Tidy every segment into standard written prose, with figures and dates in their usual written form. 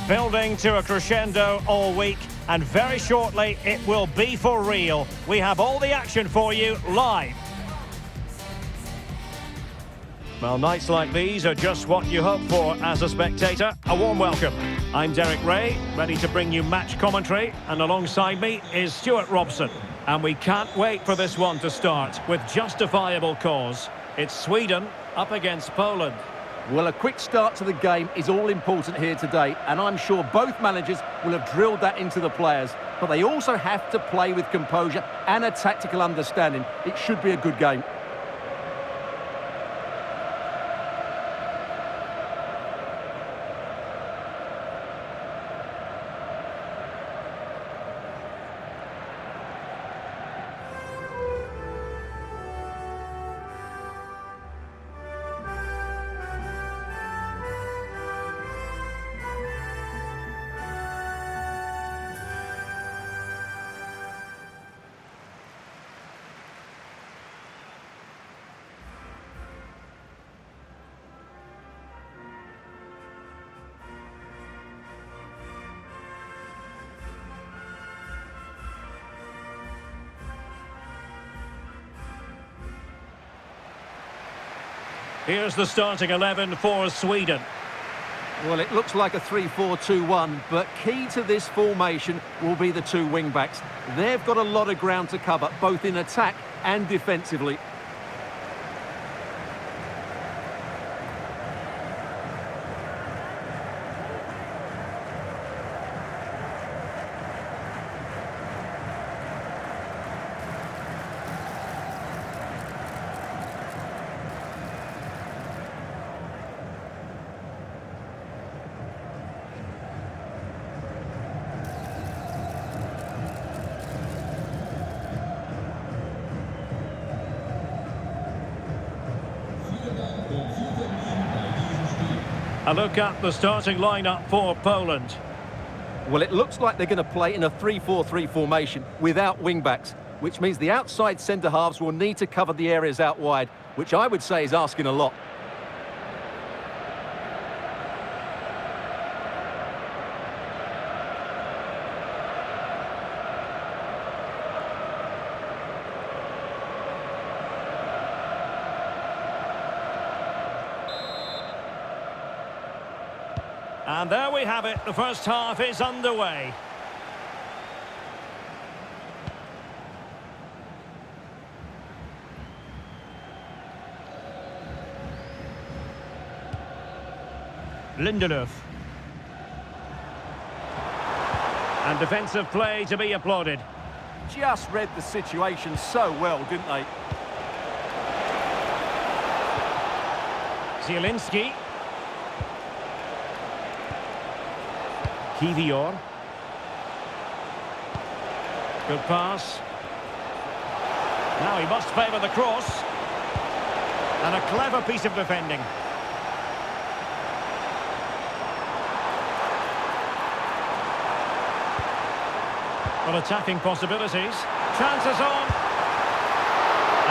Building to a crescendo all week, and very shortly it will be for real. We have all the action for you live. Well, nights like these are just what you hope for as a spectator. A warm welcome. I'm Derek Ray, ready to bring you match commentary, and alongside me is Stuart Robson. And we can't wait for this one to start with justifiable cause. It's Sweden up against Poland. Well, a quick start to the game is all important here today, and I'm sure both managers will have drilled that into the players. But they also have to play with composure and a tactical understanding. It should be a good game. Here's the starting 11 for Sweden. Well, it looks like a 3-4-2-1, but key to this formation will be the two wing-backs. They've got a lot of ground to cover, both in attack and defensively. A look at the starting lineup for Poland. Well, it looks like they're going to play in a 3-4-3 formation without wing-backs, which means the outside centre-halves will need to cover the areas out wide, which I would say is asking a lot. And there we have it, the first half is underway. Lindelöf. And defensive play to be applauded. Just read the situation so well, didn't they? Zieliński. Piotr. Good pass. Now he must favour the cross. And a clever piece of defending. Well, attacking possibilities. Chances on.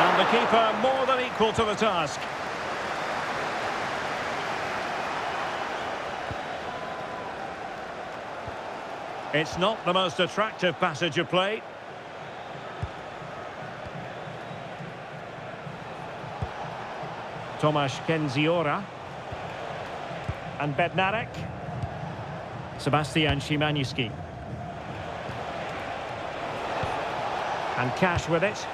And the keeper more than equal to the task. It's not the most attractive passage of play. Tomasz Kendziora. And Bednarek. Sebastian Szymański. And Cash with it.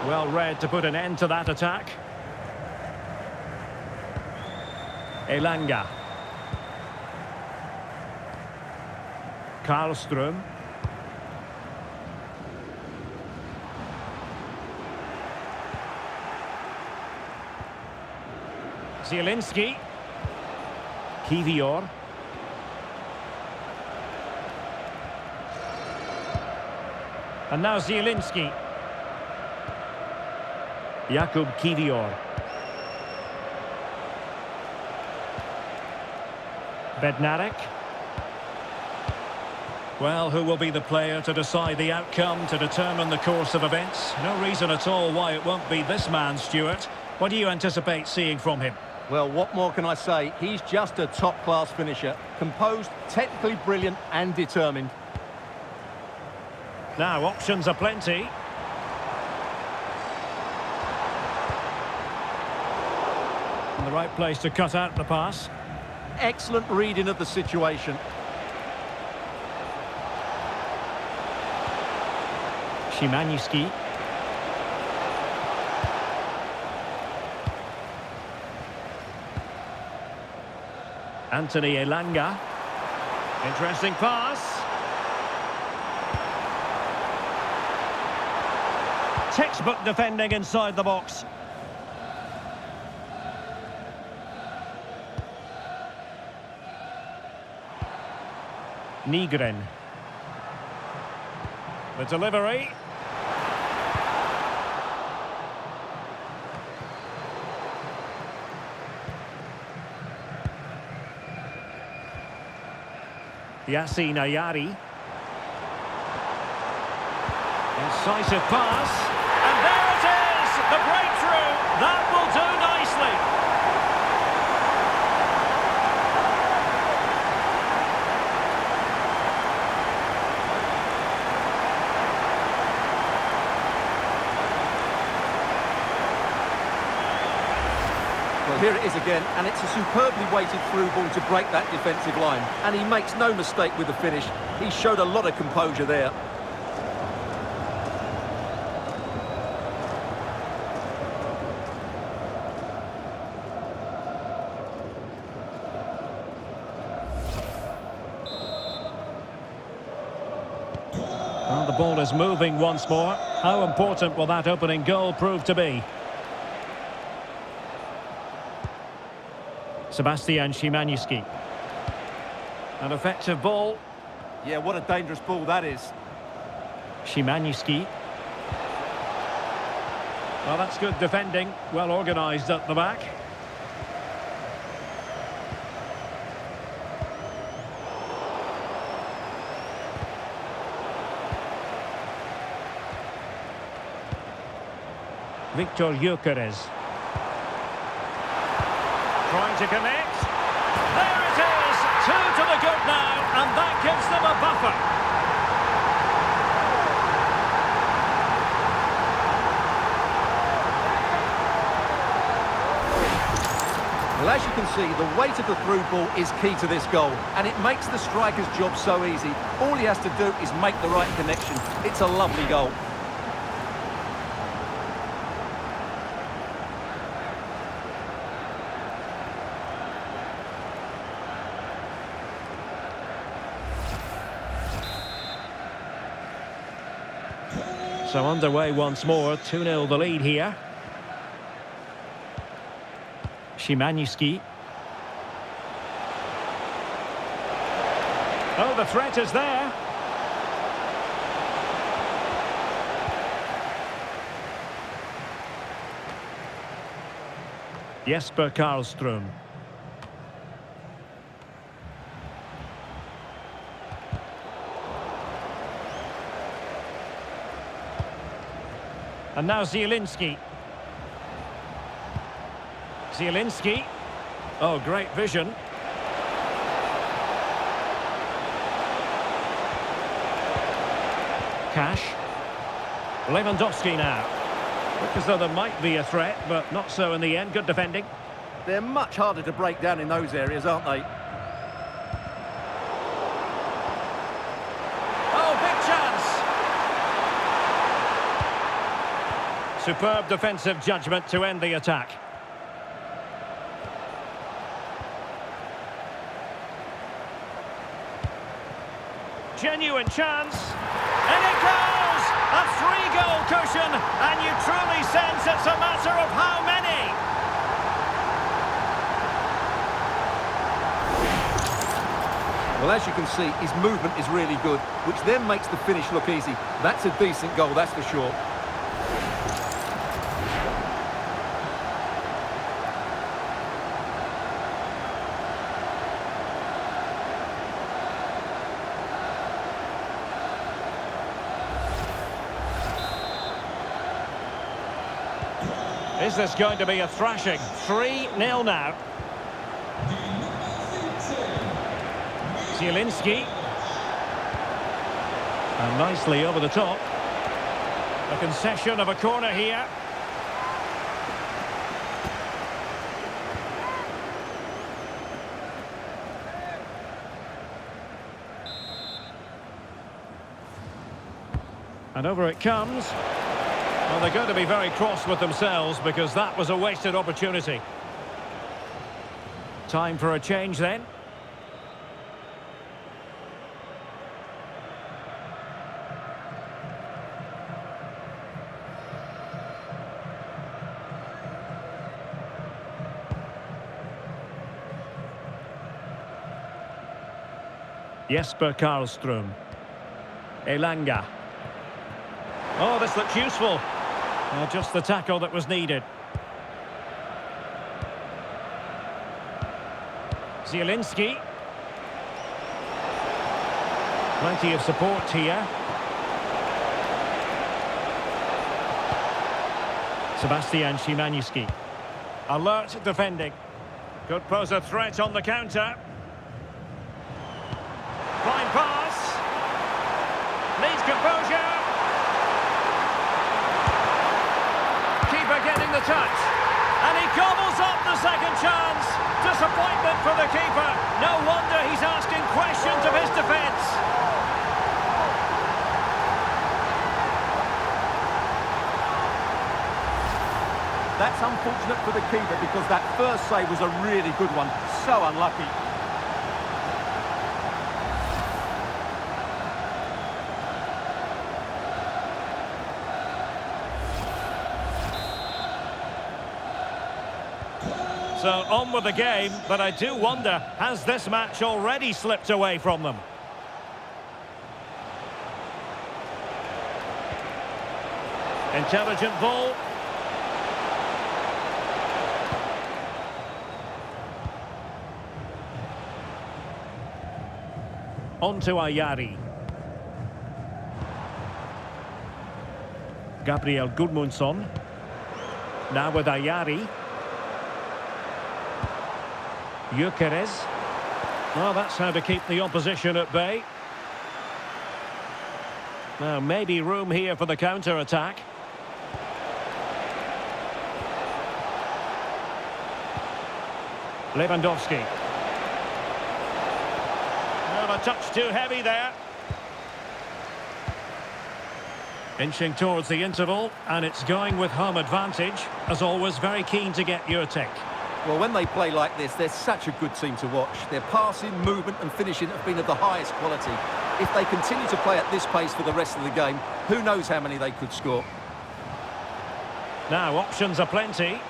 Well read to put an end to that attack. Elanga. Karlström. Zieliński. Piotr. And now Zieliński. Jakub Piotr. Bednarek. Well, who will be the player to decide the outcome, to determine the course of events? No reason at all why it won't be this man, Stuart. What do you anticipate seeing from him? Well, what more can I say? He's just a top-class finisher. Composed, technically brilliant and determined. Now, options are plenty. In the right place to cut out the pass. Excellent reading of the situation. Zieliński. Anthony Elanga. Interesting pass. Textbook defending inside the box. Nigren. The delivery. Yasin Ayari. Incisive pass. And there it is! The breakthrough! That will do nicely. Well, here it is again, and it's a superbly weighted through ball to break that defensive line. And he makes no mistake with the finish. He showed a lot of composure there. Well, the ball is moving once more. How important will that opening goal prove to be? Sebastian Zieliński. An effective ball. Yeah, what a dangerous ball that is. Zieliński. Well, that's good defending. Well organised at the back. Victor Gyökeres. Trying to connect. There it is! 2 to the good now, and that gives them a buffer. Well, as you can see, the weight of the through ball is key to this goal, and it makes the striker's job so easy. All he has to do is make the right connection. It's a lovely goal. So underway once more, 2-0 the lead here. Zieliński. Oh, the threat is there. Jesper Karlström. And now Zieliński. Zieliński. Oh, great vision. Cash. Lewandowski now. Look as though there might be a threat, but not so in the end. Good defending. They're much harder to break down in those areas, aren't they? Oh, big chance! Superb defensive judgment to end the attack. Genuine chance. And it goes! A 3-goal cushion, and you truly sense it's a matter of how many. Well, as you can see, his movement is really good, which then makes the finish look easy. That's a decent goal, that's for sure. Is this going to be a thrashing? 3-0 now. Zieliński. And nicely over the top. A concession of a corner here. And over it comes. Well, they're going to be very cross with themselves because that was a wasted opportunity. Time for a change then. Jesper Karlström. Elanga. Oh, this looks useful. Just the tackle that was needed. Zieliński. Plenty of support here. Sebastian Szymański. Alert defending. Could pose a threat on the counter. Fine pass. Needs composure. Keeper getting the touch. And he gobbles up the second chance. Disappointment for the keeper. No wonder he's asking questions of his defence. That's unfortunate for the keeper because that first save was a really good one. So unlucky. So on with the game, but I do wonder, has this match already slipped away from them? Intelligent ball. On to Ayari. Gabriel Gudmundsson. Now with Ayari. Gyökeres. Well, that's how to keep the opposition at bay. Now, maybe room here for the counter-attack. Lewandowski. Well, a touch too heavy there. Inching towards the interval, and it's going with home advantage. As always, very keen to get your take. Well, when they play like this, they're such a good team to watch. Their passing, movement and finishing have been of the highest quality. If they continue to play at this pace for the rest of the game, who knows how many they could score. Now, options are plenty.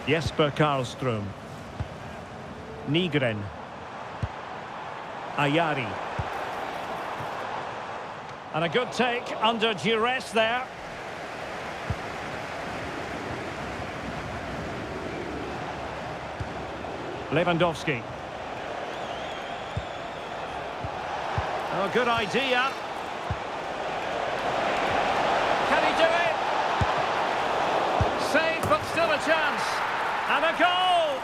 Jesper Karlström. Nygren. Ayari. And a good take under duress there. Lewandowski. Oh, good idea. Can he do it? Saved, but still a chance. And a goal!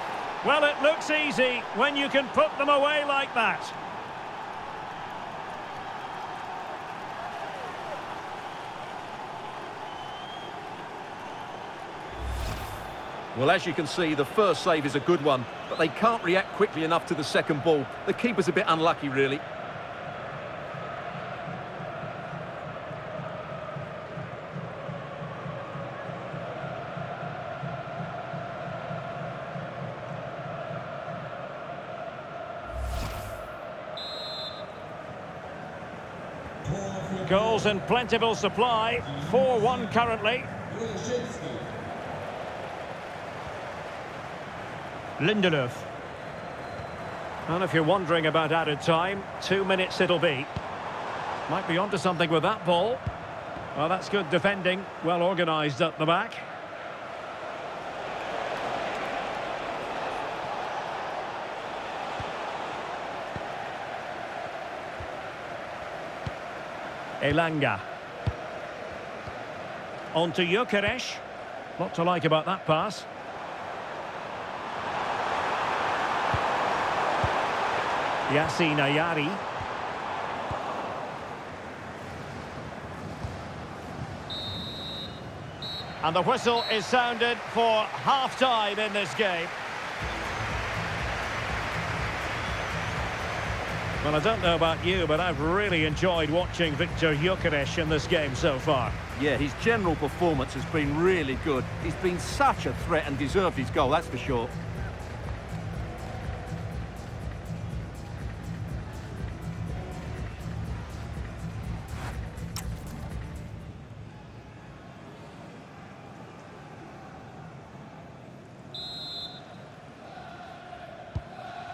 Well, it looks easy when you can put them away like that. Well, as you can see, the first save is a good one, but they can't react quickly enough to the second ball. The keeper's a bit unlucky, really. Goals in plentiful supply. 4-1 currently. Lindelöf. And if you're wondering about added time, 2 minutes it'll be. Might be onto something with that ball. Well, that's good defending. Well organised at the back. Elanga. On to Gyökeres. Lot to like about that pass. Zieliński. And the whistle is sounded for half-time in this game. Well, I don't know about you, but I've really enjoyed watching Viktor Gyökeres in this game so far. Yeah, his general performance has been really good. He's been such a threat and deserved his goal, that's for sure.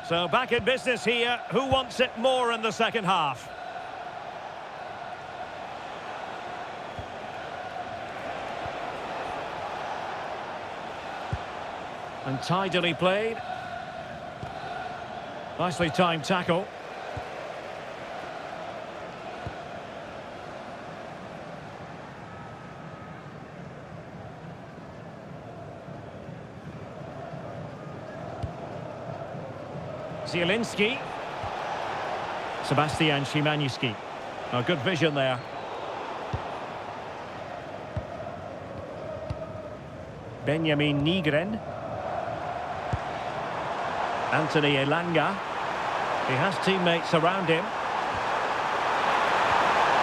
So back in business here. Who wants it more in the second half? And tidily played. Nicely timed tackle. Zieliński. Zieliński. Oh, good vision there. Benjamin Nygren. Anthony Elanga. He has teammates around him.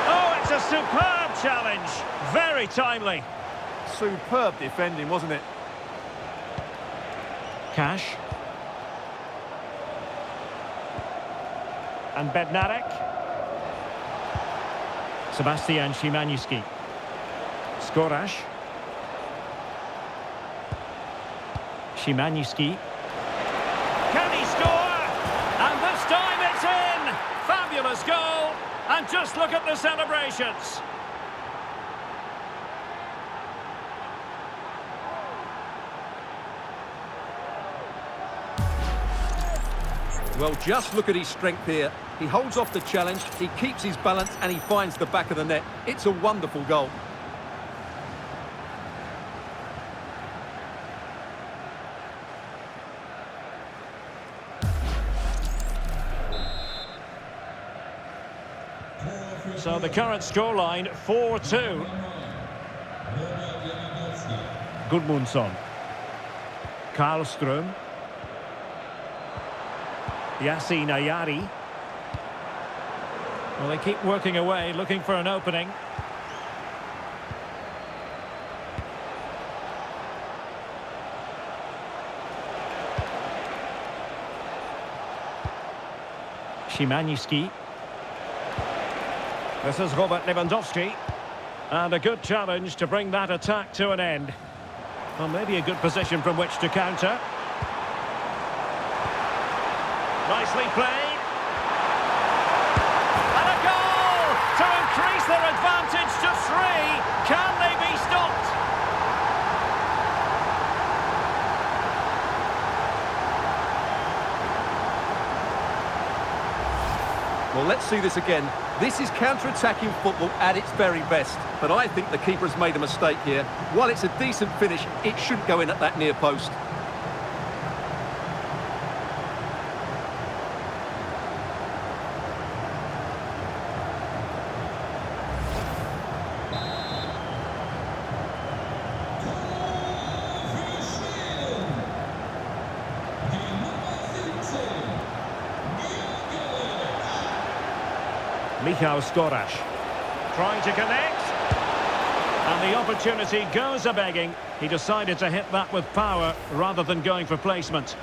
Oh, it's a superb challenge. Very timely. Superb defending, wasn't it? Cash. And Bednarek. Zieliński. Skorash. Zieliński. Can he score? And this time it's in! Fabulous goal! And just look at the celebrations. Well, just look at his strength here. He holds off the challenge, he keeps his balance, and he finds the back of the net. It's a wonderful goal. So the current scoreline, 4-2. Gudmundsson. Karlström. Zieliński. Well, they keep working away, looking for an opening. Zieliński. This is Lewandowski. And a good challenge to bring that attack to an end. Well, maybe a good position from which to counter. Nicely played. And a goal to increase their advantage to 3. Can they be stopped? Well, let's see this again. This is counter-attacking football at its very best. But I think the keeper has made a mistake here. While it's a decent finish, it shouldn't go in at that near post. Michał Skorash trying to connect, and the opportunity goes a-begging. He decided to hit that with power rather than going for placement.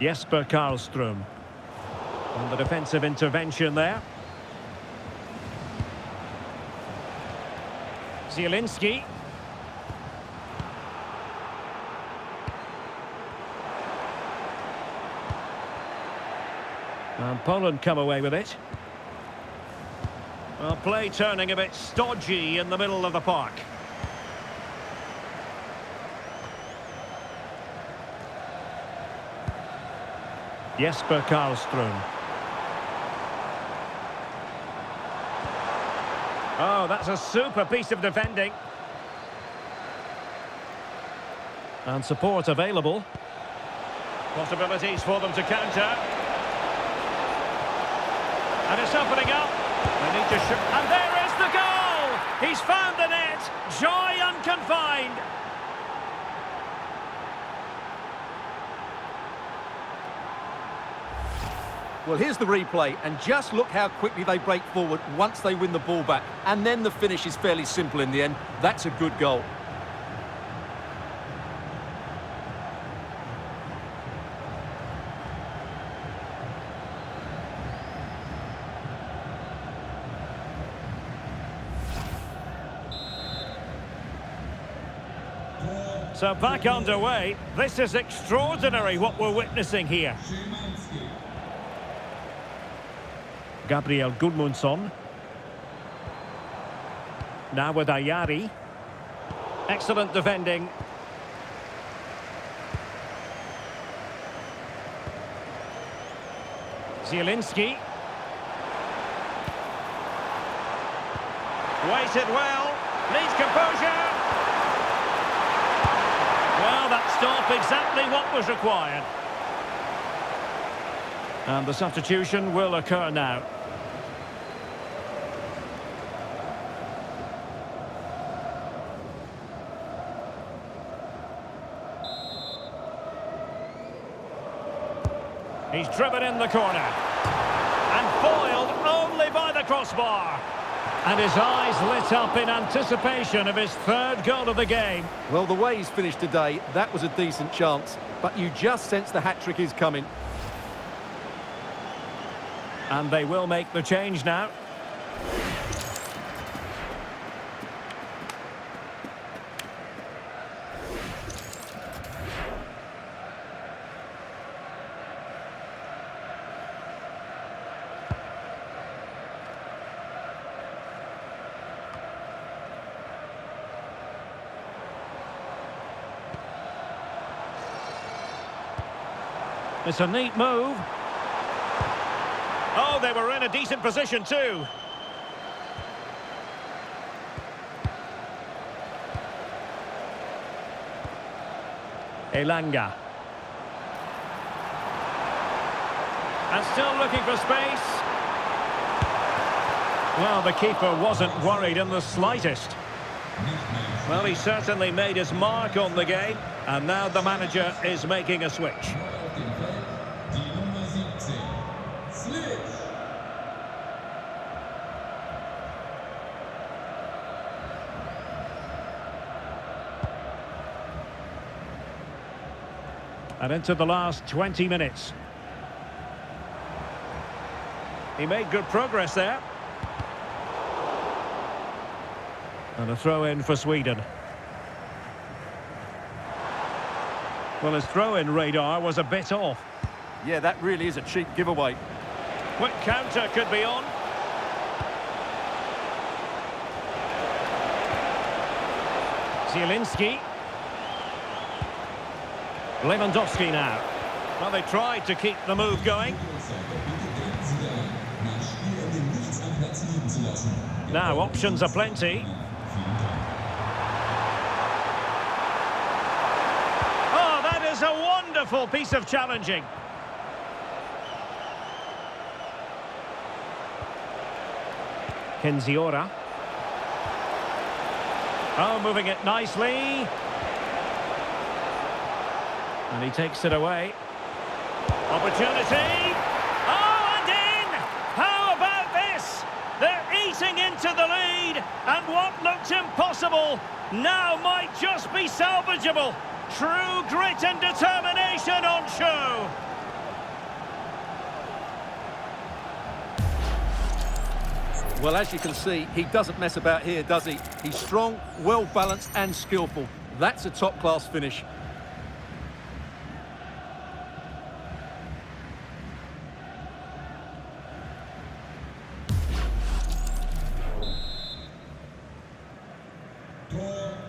Jesper Karlström. And the defensive intervention there. Zieliński. And Poland come away with it. Well, play turning a bit stodgy in the middle of the park. Jesper Karlström. Oh, that's a super piece of defending. And support available. Possibilities for them to counter. And it's opening up. They need to shoot. And there is the goal! He's found the net. Joy unconfined. Well, here's the replay, and just look how quickly they break forward once they win the ball back. And then the finish is fairly simple in the end. That's a good goal. So back underway. This is extraordinary what we're witnessing here. Gabriel Gudmundsson. Now with Ayari. Excellent defending. Zieliński. Waited well. Needs composure. Well, that stopped exactly what was required. And the substitution will occur now. He's driven in the corner. And foiled only by the crossbar. And his eyes lit up in anticipation of his third goal of the game. Well, the way he's finished today, that was a decent chance. But you just sense the hat-trick is coming. And they will make the change now. It's a neat move. Oh, they were in a decent position too. Elanga. And still looking for space. Well, the keeper wasn't worried in the slightest. Well, he certainly made his mark on the game, and now the manager is making a switch. And into the last 20 minutes. He made good progress there. And a throw-in for Sweden. Well, his throw-in radar was a bit off. Yeah, that really is a cheap giveaway. Quick counter could be on. Zieliński. Lewandowski now. Well, they tried to keep the move going. Now, options are plenty. Oh, that is a wonderful piece of challenging. Kenziora. Oh, moving it nicely. And he takes it away. Opportunity. Oh, and in! How about this? They're eating into the lead, and what looked impossible now might just be salvageable. True grit and determination on show. Well, as you can see, he doesn't mess about here, does he? He's strong, well-balanced and skillful. That's a top-class finish.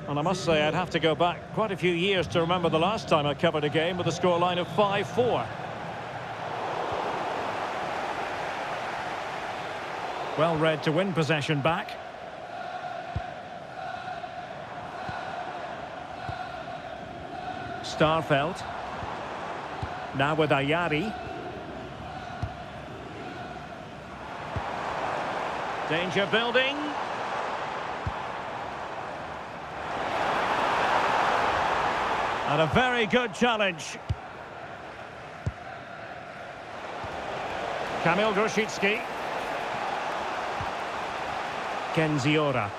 And I must say, I'd have to go back quite a few years to remember the last time I covered a game with a scoreline of 5-4. Well read to win possession back. Starfelt. Now with Ayari. Danger building. And a very good challenge. Kamil Grosicki. Kenziora.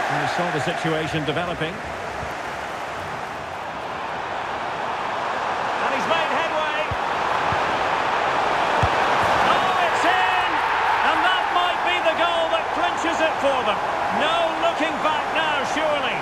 And we saw the situation developing. And he's made headway. Oh, it's in! And that might be the goal that clinches it for them. No looking back now, surely.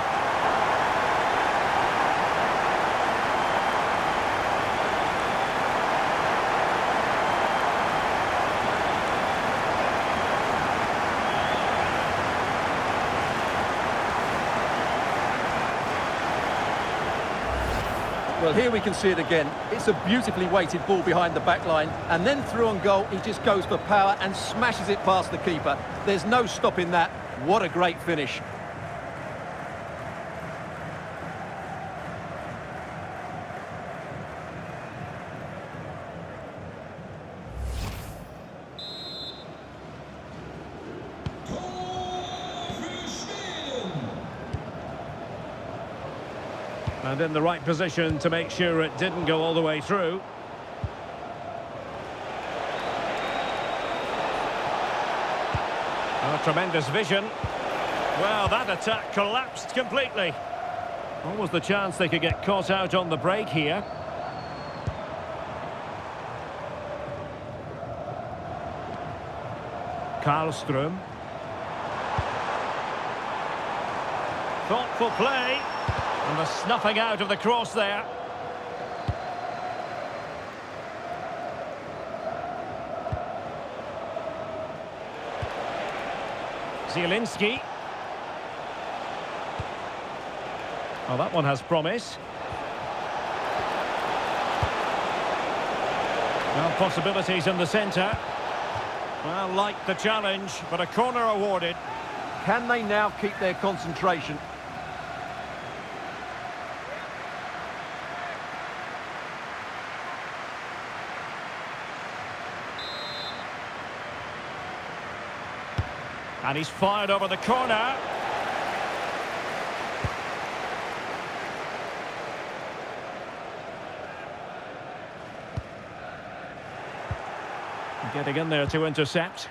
Well, here we can see it again. It's a beautifully weighted ball behind the back line, and then through on goal, he just goes for power and smashes it past the keeper. There's no stopping that. What a great finish. And in the right position to make sure it didn't go all the way through. Oh, tremendous vision. Well, that attack collapsed completely. What was the chance they could get caught out on the break here? Karlström. Thoughtful play. And the snuffing out of the cross there. Zieliński. Oh, that one has promise. Well, possibilities in the centre. Well, like the challenge, but a corner awarded. Can they now keep their concentration? And he's fired over the corner. Getting in there to intercept.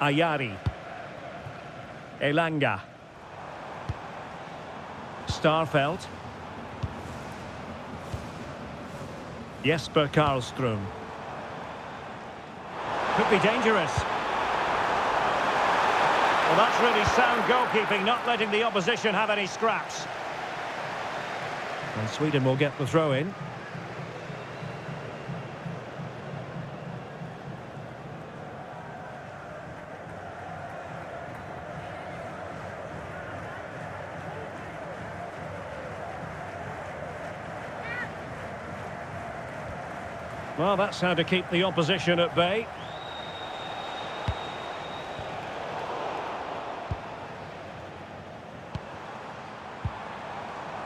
Ayari. Elanga. Starfelt. Jesper Karlström. Could be dangerous. Well, that's really sound goalkeeping, not letting the opposition have any scraps. And Sweden will get the throw in. Well, that's how to keep the opposition at bay.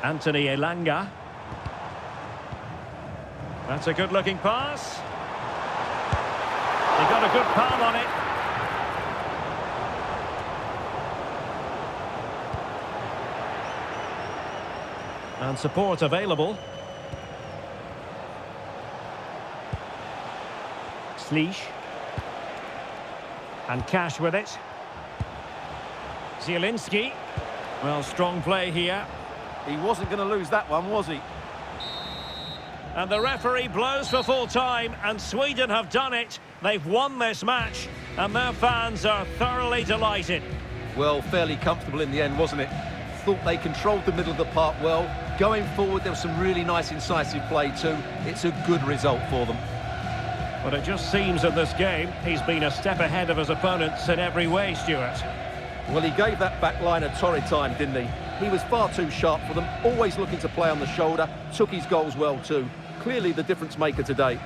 Anthony Elanga. That's a good-looking pass. He got a good palm on it. And support available. Slish. And Cash with it. Zieliński. Well, strong play here. He wasn't going to lose that one, was he? And the referee blows for full time, and Sweden have done it. They've won this match, and their fans are thoroughly delighted. Well, fairly comfortable in the end, wasn't it? Thought they controlled the middle of the park well. Going forward, there was some really nice incisive play too. It's a good result for them. But it just seems in this game, he's been a step ahead of his opponents in every way, Stuart. Well, he gave that back line a torrid time, didn't he? He was far too sharp for them, always looking to play on the shoulder, took his goals well too. Clearly the difference maker today.